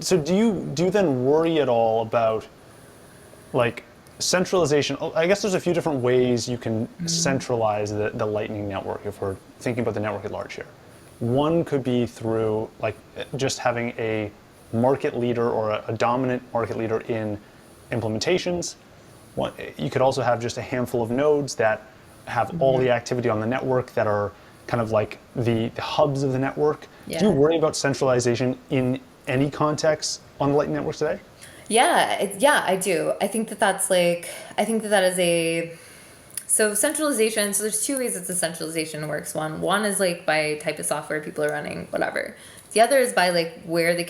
so do you then worry at all about like centralization? I guess there's a few different ways you can centralize the Lightning Network if we're thinking about the network at large here. One could be through like just having a market leader or a dominant market leader in implementations. You could also have just a handful of nodes that have all the activity on the network that are kind of like the hubs of the network. Yeah. Do you worry about centralization in any context on the Lightning Network today? Yeah, I do. I think that that is so centralization, so there's two ways that the centralization works. One is like by type of software people are running, whatever. The other is by like where the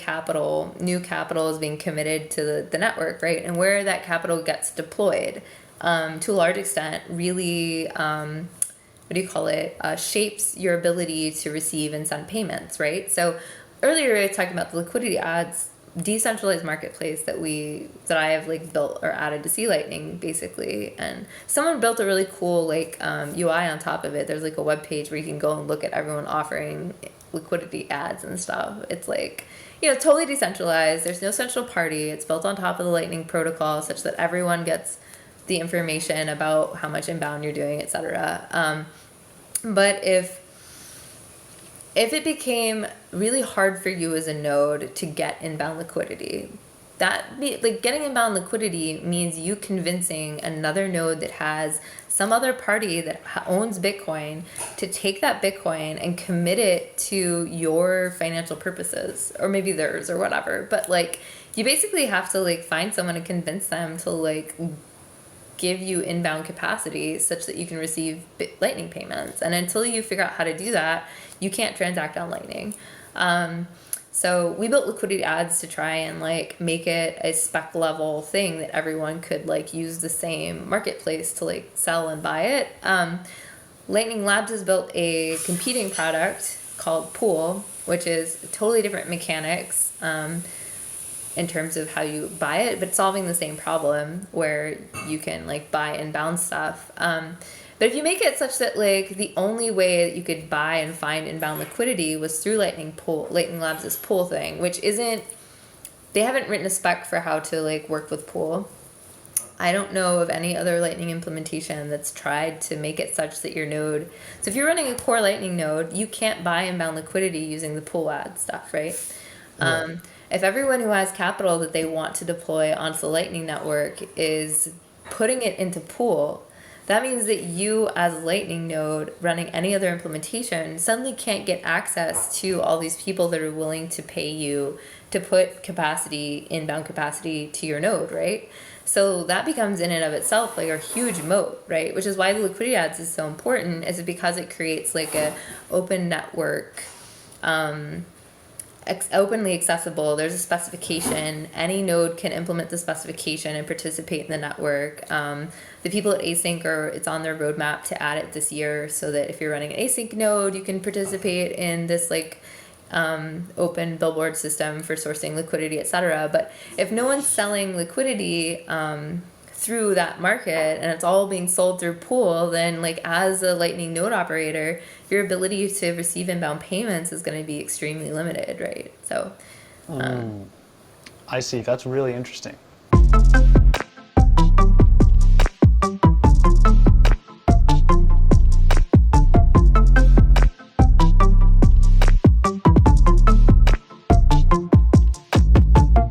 new capital is being committed to the network, right? And where that capital gets deployed, to a large extent, really, what do you call it, shapes your ability to receive and send payments, right? So earlier I was talking about the liquidity adds decentralized marketplace that I have like built or added to C Lightning basically, and someone built a really cool like UI on top of it. There's like a web page where you can go and look at everyone offering liquidity ads and stuff. It's like, totally decentralized. There's no central party. It's built on top of the Lightning protocol such that everyone gets the information about how much inbound you're doing, etc. But if it became really hard for you as a node to get inbound liquidity, getting inbound liquidity means you convincing another node that has some other party that owns Bitcoin to take that Bitcoin and commit it to your financial purposes, or maybe theirs or whatever. But like, you basically have to like find someone and convince them to like give you inbound capacity such that you can receive Lightning payments. And until you figure out how to do that, you can't transact on Lightning. So we built liquidity ads to try and like make it a spec level thing that everyone could like use the same marketplace to like sell and buy it. Lightning Labs has built a competing product called Pool, which is totally different mechanics in terms of how you buy it, but solving the same problem where you can like buy inbound stuff. But if you make it such that like the only way that you could buy and find inbound liquidity was through Lightning Labs' Pool thing, which they haven't written a spec for how to like work with Pool. I don't know of any other Lightning implementation that's tried to make it such that your node, so if you're running a core Lightning node, you can't buy inbound liquidity using the Pool ad stuff, right? Right. If everyone who has capital that they want to deploy onto the Lightning Network is putting it into Pool, that means that you as a Lightning node running any other implementation suddenly can't get access to all these people that are willing to pay you to put inbound capacity to your node, right? So that becomes in and of itself like a huge moat, right? Which is why the liquidity ads is so important, is because it creates like a open network, openly accessible. There's a specification. Any node can implement the specification and participate in the network. The people at Async it's on their roadmap to add it this year, so that if you're running an Async node, you can participate in this like open billboard system for sourcing liquidity, etc. But if no one's selling liquidity through that market and it's all being sold through Pool, then like as a Lightning node operator, your ability to receive inbound payments is going to be extremely limited, right? So I see. That's really interesting.